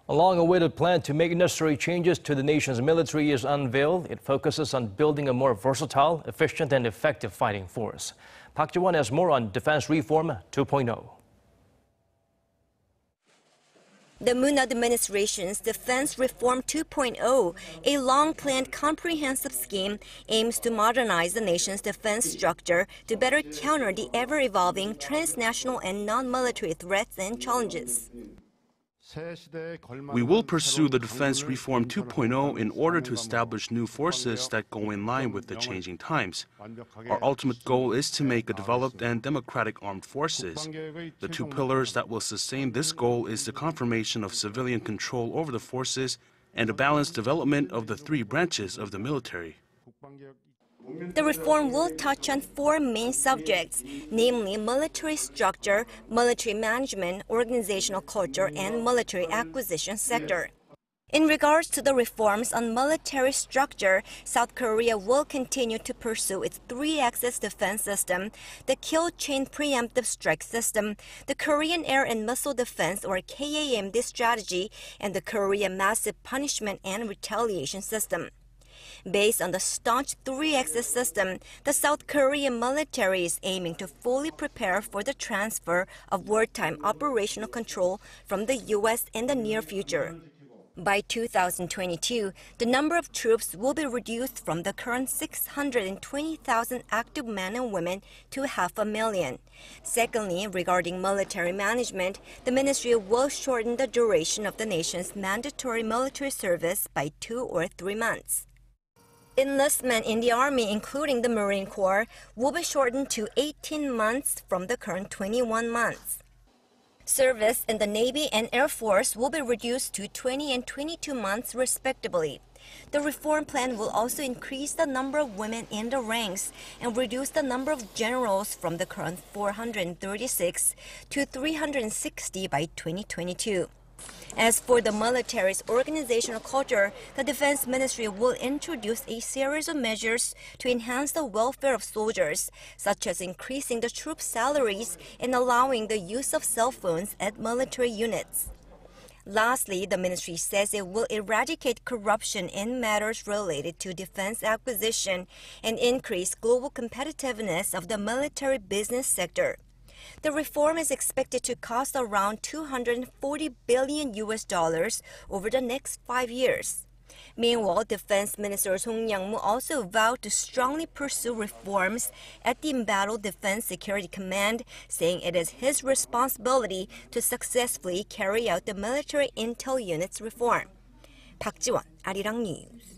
A long-awaited plan to make necessary changes to the nation's military is unveiled. It focuses on building a more versatile, efficient, and effective fighting force. Park Ji-won has more on Defense Reform 2.0. The Moon administration's Defense Reform 2.0, a long-planned comprehensive scheme, aims to modernize the nation's defense structure to better counter the ever-evolving transnational and non-military threats and challenges. We will pursue the Defense Reform 2.0 in order to establish new forces that go in line with the changing times. Our ultimate goal is to make a developed and democratic armed forces. The two pillars that will sustain this goal is the confirmation of civilian control over the forces and a balanced development of the three branches of the military. The reform will touch on four main subjects, namely military structure, military management, organizational culture, and military acquisition sector. In regards to the reforms on military structure, South Korea will continue to pursue its three-axis defense system, the Kill Chain Preemptive Strike System, the Korean Air and Missile Defense or KAMD strategy, and the Korean Massive Punishment and Retaliation System. Based on the staunch three-axis system, the South Korean military is aiming to fully prepare for the transfer of wartime operational control from the U.S. in the near future. By 2022, the number of troops will be reduced from the current 620,000 active men and women to 500,000. Secondly, regarding military management, the ministry will shorten the duration of the nation's mandatory military service by 2 or 3 months. Enlistment in the Army, including the Marine Corps, will be shortened to 18 months from the current 21 months. Service in the Navy and Air Force will be reduced to 20 and 22 months respectively. The reform plan will also increase the number of women in the ranks and reduce the number of generals from the current 436 to 360 by 2022. As for the military's organizational culture, the Defense Ministry will introduce a series of measures to enhance the welfare of soldiers, such as increasing the troops' salaries and allowing the use of cell phones at military units. Lastly, the ministry says it will eradicate corruption in matters related to defense acquisition and increase global competitiveness of the military business sector. The reform is expected to cost around $240 billion over the next 5 years. Meanwhile, Defense Minister Song Yang-mu also vowed to strongly pursue reforms at the Embattled Defense Security Command, saying it is his responsibility to successfully carry out the military intel unit's reform. Park Ji-won, Arirang News.